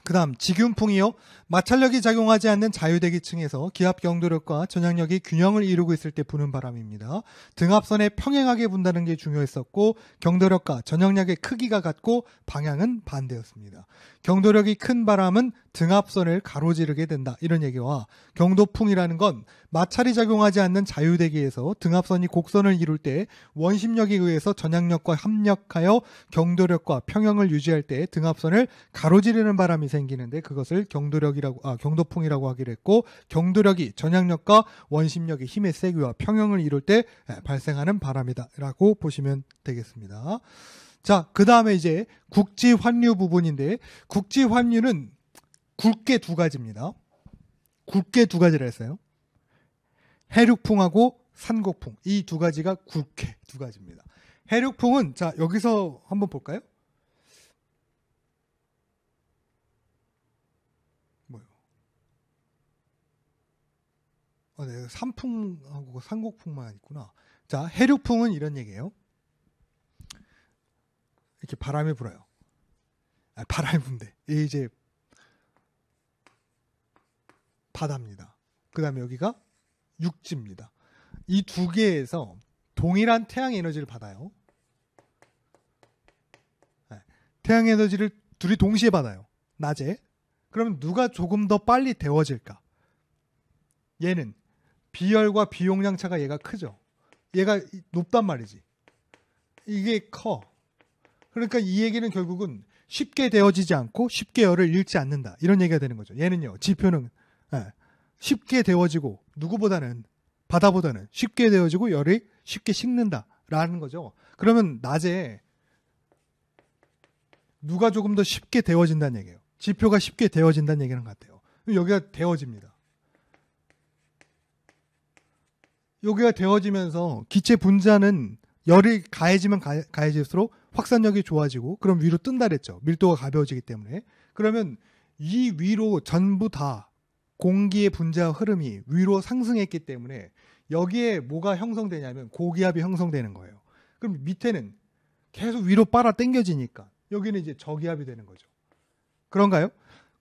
그 다음 직윤풍이요. 마찰력이 작용하지 않는 자유대기층에서 기압 경도력과 전향력이 균형을 이루고 있을 때 부는 바람입니다. 등압선에 평행하게 분다는 게 중요했었고 경도력과 전향력의 크기가 같고 방향은 반대였습니다. 경도력이 큰 바람은 등압선을 가로지르게 된다. 이런 얘기와 경도풍이라는 건 마찰이 작용하지 않는 자유대기에서 등압선이 곡선을 이룰 때 원심력에 의해서 전향력과 합력하여 경도력과 평형을 유지할 때 등압선을 가로지르는 바람이 생기는데 그것을 경도풍이라고 하기로 했고 경도력이 전향력과 원심력의 힘의 세기와 평형을 이룰 때 발생하는 바람이다라고 보시면 되겠습니다. 자, 그 다음에 이제 국지환류 부분인데 국지환류는 굵게 두 가지입니다. 굵게 두 가지라 했어요. 해륙풍하고 산곡풍 이 두 가지가 굵게 두 가지입니다. 해륙풍은 자 여기서 한번 볼까요? 뭐요? 네, 산풍하고 산곡풍만 있구나. 자, 해류풍은 이런 얘기예요. 이렇게 바람이 불어요. 바람이 분대. 이게 이제 바다입니다. 그 다음에 여기가 육지입니다. 이 두 개에서 동일한 태양 에너지를 받아요. 태양 에너지를 둘이 동시에 받아요. 낮에. 그러면 누가 조금 더 빨리 데워질까? 얘는 비열과 비용량 차가 얘가 크죠. 얘가 높단 말이지. 이게 커. 그러니까 이 얘기는 결국은 쉽게 데워지지 않고 쉽게 열을 잃지 않는다. 이런 얘기가 되는 거죠. 얘는요. 지표는 쉽게 데워지고 누구보다는 바다보다는 쉽게 데워지고 열이 쉽게 식는다라는 거죠. 그러면 낮에 누가 조금 더 쉽게 데워진다는 얘기예요. 지표가 쉽게 데워진다는 얘기는 같아요. 여기가 데워집니다. 여기가 데워지면서 기체 분자는 열이 가해지면 가해질수록 확산력이 좋아지고 그럼 위로 뜬다 그랬죠. 밀도가 가벼워지기 때문에. 그러면 이 위로 전부 다 공기의 분자 흐름이 위로 상승했기 때문에 여기에 뭐가 형성되냐면 고기압이 형성되는 거예요. 그럼 밑에는 계속 위로 빨아 당겨지니까 여기는 이제 저기압이 되는 거죠. 그런가요?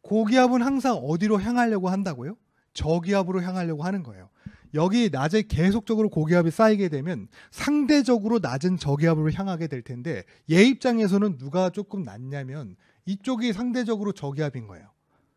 고기압은 항상 어디로 향하려고 한다고요? 저기압으로 향하려고 하는 거예요. 여기 낮에 계속적으로 고기압이 쌓이게 되면 상대적으로 낮은 저기압으로 향하게 될 텐데 얘 입장에서는 누가 조금 낮냐면 이쪽이 상대적으로 저기압인 거예요.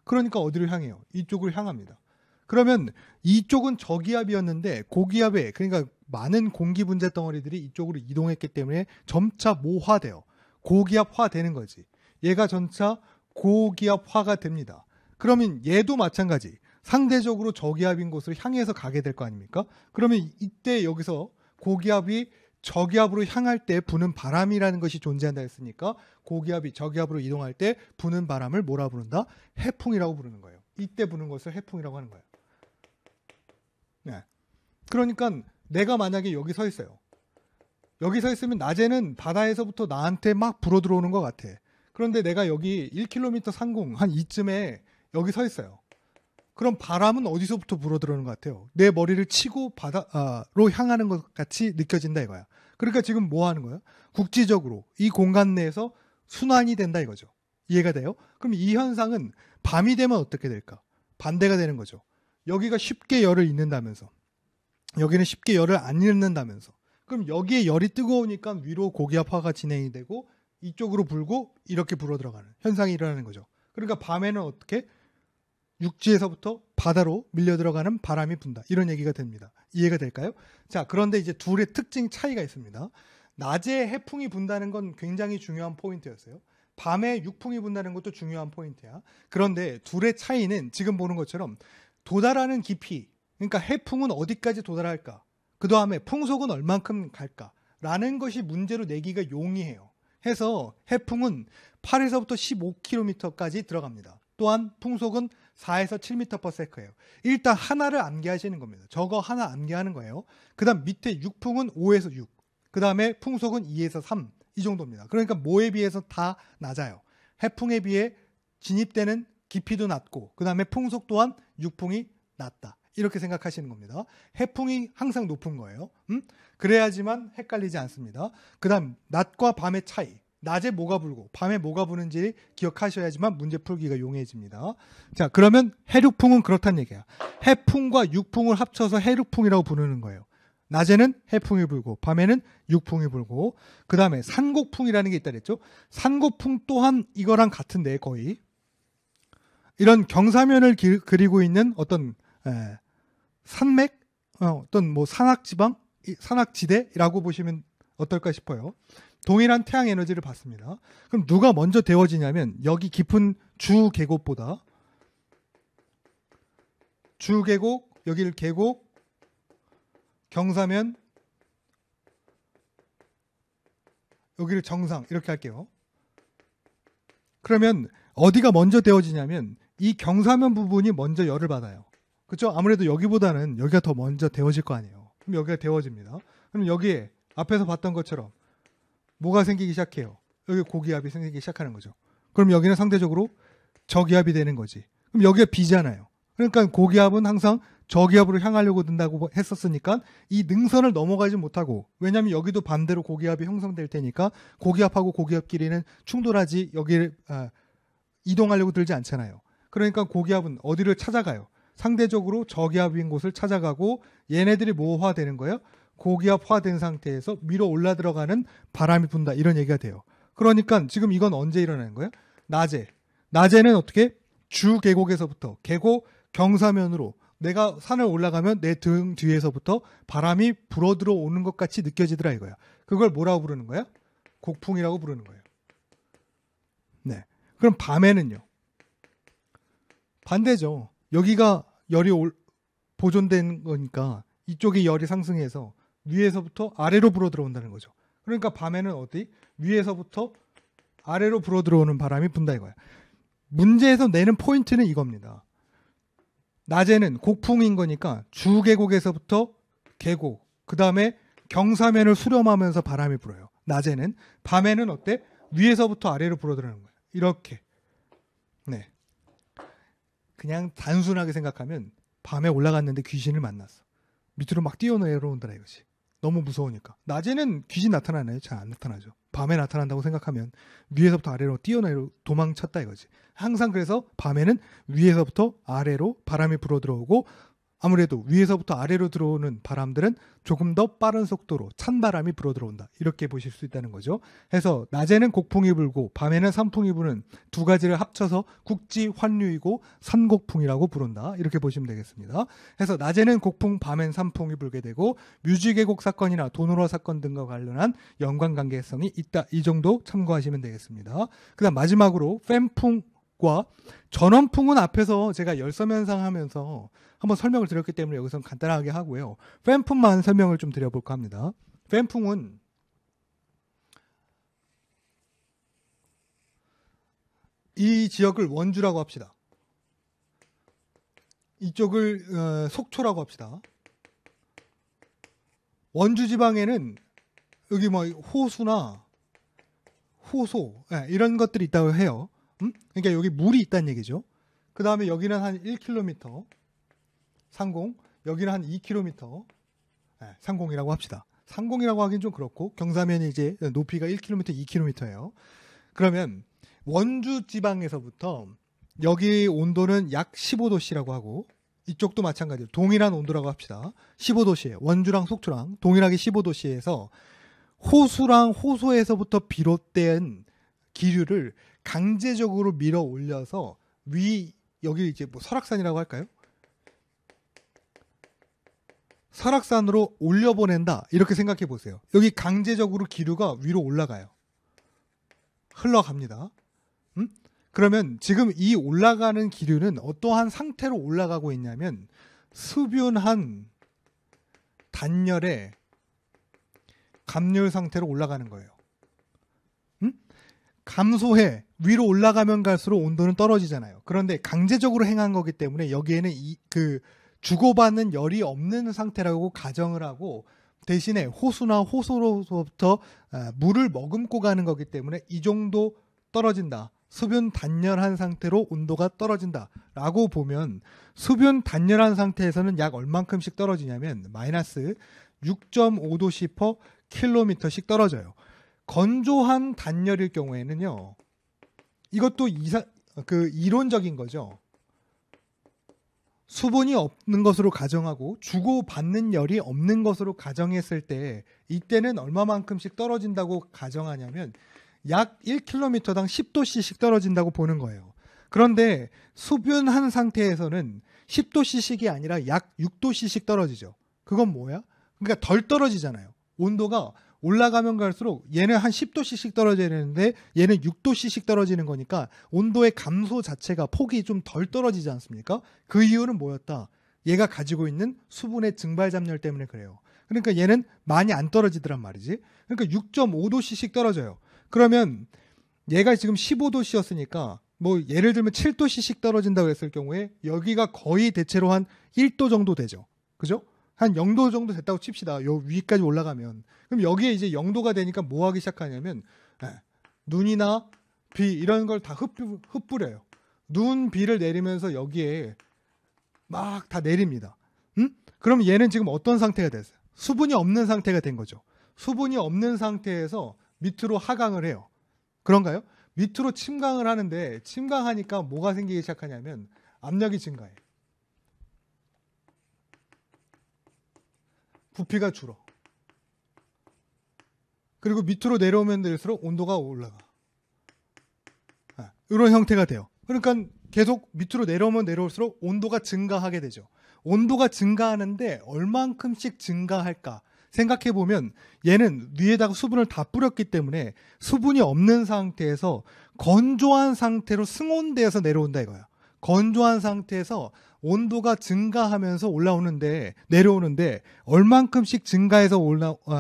그러니까 어디로 향해요? 이쪽으로 향합니다. 그러면 이쪽은 저기압이었는데 고기압에 그러니까 많은 공기 분자 덩어리들이 이쪽으로 이동했기 때문에 점차 모화돼요. 고기압화 되는 거지. 얘가 점차 고기압화가 됩니다. 그러면 얘도 마찬가지. 상대적으로 저기압인 곳으로 향해서 가게 될 거 아닙니까? 그러면 이때 여기서 고기압이 저기압으로 향할 때 부는 바람이라는 것이 존재한다 했으니까 고기압이 저기압으로 이동할 때 부는 바람을 뭐라 부른다? 해풍이라고 부르는 거예요. 이때 부는 것을 해풍이라고 하는 거예요. 네. 그러니까 내가 만약에 여기 서 있어요. 여기 서 있으면 낮에는 바다에서부터 나한테 막 불어 들어오는 것 같아. 그런데 내가 여기 1km 상공 한 이쯤에 여기 서 있어요. 그럼 바람은 어디서부터 불어 들어오는 것 같아요? 내 머리를 치고 바다로 향하는 것 같이 느껴진다 이거야. 그러니까 지금 뭐 하는 거예요? 국지적으로 이 공간 내에서 순환이 된다 이거죠. 이해가 돼요? 그럼 이 현상은 밤이 되면 어떻게 될까? 반대가 되는 거죠. 여기가 쉽게 열을 잃는다면서 여기는 쉽게 열을 안 잃는다면서 그럼 여기에 열이 뜨거우니까 위로 고기압화가 진행이 되고 이쪽으로 불고 이렇게 불어 들어가는 현상이 일어나는 거죠. 그러니까 밤에는 어떻게? 육지에서부터 바다로 밀려 들어가는 바람이 분다. 이런 얘기가 됩니다. 이해가 될까요? 자, 그런데 이제 둘의 특징 차이가 있습니다. 낮에 해풍이 분다는 건 굉장히 중요한 포인트였어요. 밤에 육풍이 분다는 것도 중요한 포인트야. 그런데 둘의 차이는 지금 보는 것처럼 도달하는 깊이, 그러니까 해풍은 어디까지 도달할까? 그 다음에 풍속은 얼만큼 갈까? 라는 것이 문제로 내기가 용이해요. 해서 해풍은 8에서부터 15km까지 들어갑니다. 또한 풍속은 4에서 7m/s예요. 일단 하나를 암기하시는 겁니다. 저거 하나 암기하는 거예요. 그 다음 밑에 육풍은 5에서 6. 그 다음에 풍속은 2에서 3. 이 정도입니다. 그러니까 뭐에 비해서 다 낮아요. 해풍에 비해 진입되는 깊이도 낮고 그 다음에 풍속 또한 육풍이 낮다. 이렇게 생각하시는 겁니다. 해풍이 항상 높은 거예요. 그래야지만 헷갈리지 않습니다. 그 다음 낮과 밤의 차이. 낮에 뭐가 불고 밤에 뭐가 부는지 기억하셔야지만 문제 풀기가 용이해집니다. 자, 그러면 해륙풍은 그렇다는 얘기야. 해풍과 육풍을 합쳐서 해륙풍이라고 부르는 거예요. 낮에는 해풍이 불고 밤에는 육풍이 불고 그 다음에 산곡풍이라는 게 있다 그랬죠. 산곡풍 또한 이거랑 같은데 거의 이런 경사면을 그리고 있는 어떤 산맥 어떤 뭐 산악지방 산악지대라고 보시면 어떨까 싶어요. 동일한 태양 에너지를 받습니다. 그럼 누가 먼저 데워지냐면 여기 깊은 주 계곡보다 주 계곡, 여기를 계곡, 경사면, 여기를 정상 이렇게 할게요. 그러면 어디가 먼저 데워지냐면 이 경사면 부분이 먼저 열을 받아요. 그렇죠? 아무래도 여기보다는 여기가 더 먼저 데워질 거 아니에요. 그럼 여기가 데워집니다. 그럼 여기에 앞에서 봤던 것처럼 뭐가 생기기 시작해요? 여기 고기압이 생기기 시작하는 거죠. 그럼 여기는 상대적으로 저기압이 되는 거지. 그럼 여기가 비잖아요. 그러니까 고기압은 항상 저기압으로 향하려고 든다고 했었으니까 이 능선을 넘어가지 못하고, 왜냐하면 여기도 반대로 고기압이 형성될 테니까 고기압하고 고기압끼리는 충돌하지 여기를 이동하려고 들지 않잖아요. 그러니까 고기압은 어디를 찾아가요? 상대적으로 저기압인 곳을 찾아가고 얘네들이 뭐화되는 거예요? 고기압화된 상태에서 위로 올라 들어가는 바람이 분다, 이런 얘기가 돼요. 그러니까 지금 이건 언제 일어나는 거예요? 낮에는 어떻게? 주 계곡에서부터 계곡 경사면으로 내가 산을 올라가면 내 등 뒤에서부터 바람이 불어 들어오는 것 같이 느껴지더라 이거야. 그걸 뭐라고 부르는 거야? 곡풍이라고 부르는 거예요. 네. 그럼 밤에는요? 반대죠. 여기가 열이 보존된 거니까 이쪽이 열이 상승해서 위에서부터 아래로 불어 들어온다는 거죠. 그러니까 밤에는 어디? 위에서부터 아래로 불어 들어오는 바람이 분다 이거야. 문제에서 내는 포인트는 이겁니다. 낮에는 곡풍인 거니까 주계곡에서부터 계곡, 그 다음에 경사면을 수렴하면서 바람이 불어요. 낮에는. 밤에는 어때? 위에서부터 아래로 불어 들어오는 거예요. 이렇게. 네. 그냥 단순하게 생각하면 밤에 올라갔는데 귀신을 만났어. 밑으로 막 뛰어내려온다라 이거지. 너무 무서우니까. 낮에는 귀신 나타나나요? 잘 안 나타나죠. 밤에 나타난다고 생각하면 위에서부터 아래로 뛰어내려 도망쳤다 이거지. 항상 그래서 밤에는 위에서부터 아래로 바람이 불어 들어오고, 아무래도 위에서부터 아래로 들어오는 바람들은 조금 더 빠른 속도로 찬바람이 불어 들어온다, 이렇게 보실 수 있다는 거죠. 해서 낮에는 곡풍이 불고 밤에는 산풍이 부는 두 가지를 합쳐서 국지환류이고 산곡풍이라고 부른다, 이렇게 보시면 되겠습니다. 해서 낮에는 곡풍, 밤엔 산풍이 불게 되고 뮤지계곡 사건이나 도노라 사건 등과 관련한 연관관계성이 있다, 이 정도 참고하시면 되겠습니다. 그 다음 마지막으로 팬풍과 전원풍은 앞에서 제가 열섬현상 하면서 한번 설명을 드렸기 때문에 여기서는 간단하게 하고요. 팬풍만 설명을 좀 드려볼까 합니다. 팬풍은 이 지역을 원주라고 합시다. 이쪽을 속초라고 합시다. 원주 지방에는 여기 뭐 호수나 호소 이런 것들이 있다고 해요. 그러니까 여기 물이 있다는 얘기죠. 그 다음에 여기는 한 1km 상공, 여기는 한 2km 상공이라고 합시다. 상공이라고 하긴 좀 그렇고 경사면이 이제 높이가 1km, 2km예요. 그러면 원주 지방에서부터 여기 온도는 약 15도씨라고 하고, 이쪽도 마찬가지로 동일한 온도라고 합시다. 15도씨예요. 원주랑 속초랑 동일하게 15도씨에서 호수랑 호소에서부터 비롯된 기류를 강제적으로 밀어 올려서 여기 이제 뭐 설악산이라고 할까요? 설악산으로 올려보낸다, 이렇게 생각해 보세요. 여기 강제적으로 기류가 위로 올라가요. 흘러갑니다. 그러면 지금 이 올라가는 기류는 어떠한 상태로 올라가고 있냐면 수변한 단열의 감열 상태로 올라가는 거예요. 감소해 위로 올라가면 갈수록 온도는 떨어지잖아요. 그런데 강제적으로 행한 거기 때문에 여기에는 주고받는 열이 없는 상태라고 가정을 하고, 대신에 호수나 호소로부터 물을 머금고 가는 거기 때문에 이 정도 떨어진다, 수분 단열한 상태로 온도가 떨어진다 라고 보면, 수분 단열한 상태에서는 약 얼만큼씩 떨어지냐면 마이너스 6.5도씨 per 킬로미터씩 떨어져요. 건조한 단열일 경우에는요, 이것도 이론적인 거죠. 수분이 없는 것으로 가정하고 주고받는 열이 없는 것으로 가정했을 때 이때는 얼마만큼씩 떨어진다고 가정하냐면 약 1km당 10도씨씩 떨어진다고 보는 거예요. 그런데 수분한 상태에서는 10도씨씩이 아니라 약 6도씨씩 떨어지죠. 그건 뭐야? 그러니까 덜 떨어지잖아요. 온도가 올라가면 갈수록 얘는 한 10도씨씩 떨어져야 되는데 얘는 6도씨씩 떨어지는 거니까 온도의 감소 자체가 폭이 좀 덜 떨어지지 않습니까? 그 이유는 뭐였다? 얘가 가지고 있는 수분의 증발 잡열 때문에 그래요. 그러니까 얘는 많이 안 떨어지더란 말이지. 그러니까 6.5도씨씩 떨어져요. 그러면 얘가 지금 15도씨였으니까 뭐 예를 들면 7도씨씩 떨어진다고 했을 경우에 여기가 거의 대체로 한 1도 정도 되죠. 그죠? 한 0도 정도 됐다고 칩시다. 요 위까지 올라가면. 그럼 여기에 이제 0도가 되니까 뭐 하기 시작하냐면 눈이나 비 이런 걸 다 흩뿌려요. 눈, 비를 내리면서 여기에 막 다 내립니다. 그럼 얘는 지금 어떤 상태가 됐어요? 수분이 없는 상태가 된 거죠. 수분이 없는 상태에서 밑으로 하강을 해요. 그런가요? 밑으로 침강을 하는데 침강하니까 뭐가 생기기 시작하냐면 압력이 증가해. 부피가 줄어. 그리고 밑으로 내려오면 될수록 온도가 올라가. 이런 형태가 돼요. 그러니까 계속 밑으로 내려오면 내려올수록 온도가 증가하게 되죠. 온도가 증가하는데 얼만큼씩 증가할까 생각해 보면 얘는 위에다가 수분을 다 뿌렸기 때문에 수분이 없는 상태에서 건조한 상태로 승온대에서 내려온다 이거야. 건조한 상태에서 온도가 증가하면서 내려오는데 얼만큼씩 증가해서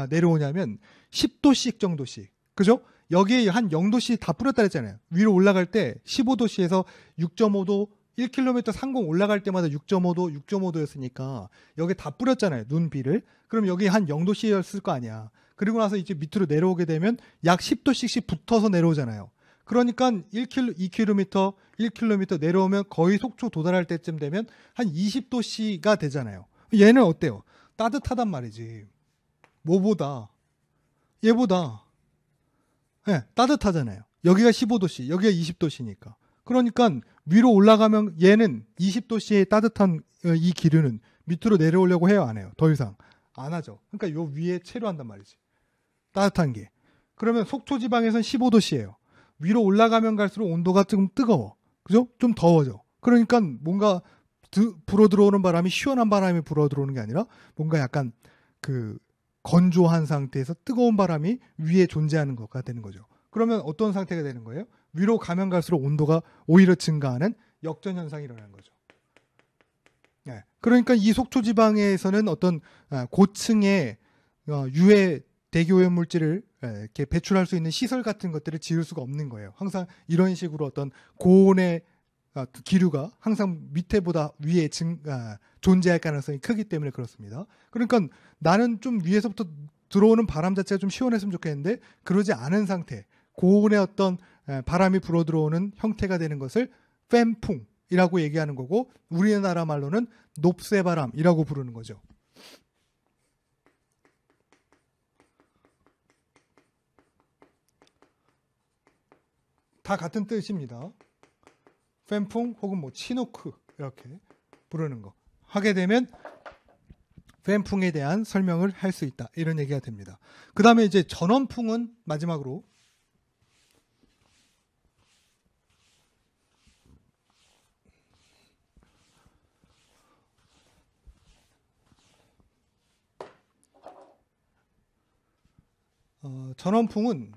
내려오냐면 10도씩 정도씩. 그죠? 여기에 한 0도씨 다 뿌렸다 했잖아요. 위로 올라갈 때 15도씨에서 6.5도 1km 상공 올라갈 때마다 6.5도, 6.5도였으니까 여기 다 뿌렸잖아요. 눈비를. 그럼 여기 한 0도씨였을 거 아니야. 그리고 나서 이제 밑으로 내려오게 되면 약 10도씩씩 붙어서 내려오잖아요. 그러니까 2km, 1km 내려오면 거의 속초 도달할 때쯤 되면 한 20도씨가 되잖아요. 얘는 어때요? 따뜻하단 말이지. 뭐보다? 얘보다. 네, 따뜻하잖아요. 여기가 15도씨, 여기가 20도씨니까. 그러니까 위로 올라가면 얘는 20도씨의 따뜻한 이 기류는 밑으로 내려오려고 해요, 안 해요? 더 이상 안 하죠. 그러니까 요 위에 체류한단 말이지. 따뜻한 게. 그러면 속초 지방에서는 15도씨예요. 위로 올라가면 갈수록 온도가 좀 뜨거워. 그죠? 좀 더워져. 그러니까 뭔가 불어 들어오는 바람이 시원한 바람이 불어 들어오는 게 아니라 뭔가 약간 그 건조한 상태에서 뜨거운 바람이 위에 존재하는 것가 되는 거죠. 그러면 어떤 상태가 되는 거예요? 위로 가면 갈수록 온도가 오히려 증가하는 역전 현상이 일어나는 거죠. 네. 그러니까 이 속초 지방에서는 어떤 고층의 유해 대기오염 물질을 이렇게 배출할 수 있는 시설 같은 것들을 지을 수가 없는 거예요. 항상 이런 식으로 어떤 고온의 기류가 항상 밑에보다 위에 존재할 가능성이 크기 때문에 그렇습니다. 그러니까 나는 좀 위에서부터 들어오는 바람 자체가 좀 시원했으면 좋겠는데 그러지 않은 상태, 고온의 어떤 바람이 불어 들어오는 형태가 되는 것을 팬풍이라고 얘기하는 거고 우리나라 말로는 높새바람이라고 부르는 거죠. 다 같은 뜻입니다. 팬풍 혹은 뭐 치노크 이렇게 부르는 거 하게 되면 팬풍에 대한 설명을 할 수 있다 이런 얘기가 됩니다. 그 다음에 이제 전원풍은 마지막으로 전원풍은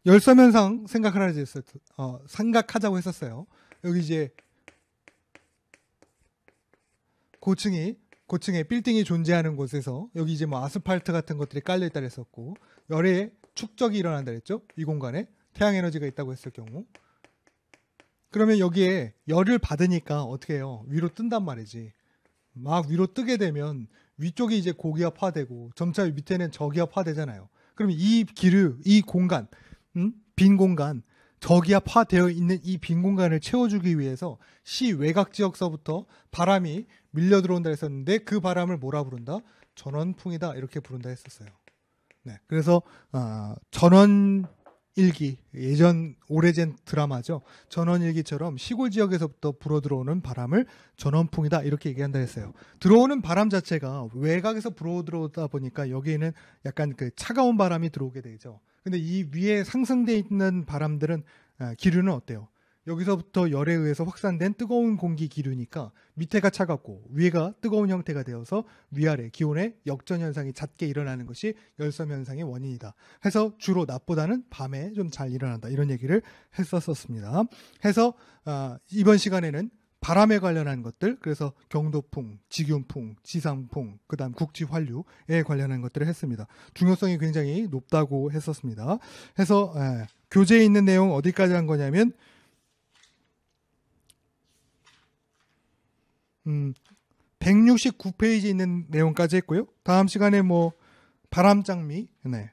열섬현상 생각하자고 했었어요. 여기 이제 고층에 빌딩이 존재하는 곳에서 여기 이제 뭐 아스팔트 같은 것들이 깔려 있다 그랬었고 열의 축적이 일어난다 그랬죠. 이 공간에 태양 에너지가 있다고 했을 경우 그러면 여기에 열을 받으니까 어떻게 해요? 위로 뜬단 말이지. 막 위로 뜨게 되면 위쪽이 이제 고기압화되고 점차 밑에는 저기압화되잖아요. 그럼 이 기류, 이 공간, 빈 공간, 저기압화되어 있는 이 빈 공간을 채워주기 위해서 시 외곽 지역서부터 바람이 밀려 들어온다 했었는데 그 바람을 뭐라 부른다? 전원풍이다 이렇게 부른다 했었어요. 네, 그래서 전원일기 예전 오래전 드라마죠. 전원일기처럼 시골 지역에서부터 불어 들어오는 바람을 전원풍이다 이렇게 얘기한다 했어요. 들어오는 바람 자체가 외곽에서 불어 들어오다 보니까 여기에는 약간 그 차가운 바람이 들어오게 되죠. 근데 이 위에 상승돼 있는 바람들은 기류는 어때요? 여기서부터 열에 의해서 확산된 뜨거운 공기 기류니까 밑에가 차갑고 위에가 뜨거운 형태가 되어서 위아래 기온의 역전 현상이 잦게 일어나는 것이 열섬 현상의 원인이다. 해서 주로 낮보다는 밤에 좀 잘 일어난다. 이런 얘기를 했었습니다. 해서 이번 시간에는 바람에 관련한 것들, 그래서 경도풍, 직윤풍, 지상풍, 그 다음 국지환류에 관련한 것들을 했습니다. 중요성이 굉장히 높다고 했었습니다. 해서 교재에 있는 내용 어디까지 한 거냐면 169페이지 있는 내용까지 했고요. 다음 시간에 뭐 바람장미, 네,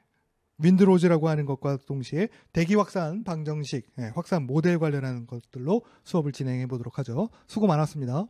윈드로즈라고 하는 것과 동시에 대기 확산 방정식, 확산 모델 관련한 것들로 수업을 진행해 보도록 하죠. 수고 많았습니다.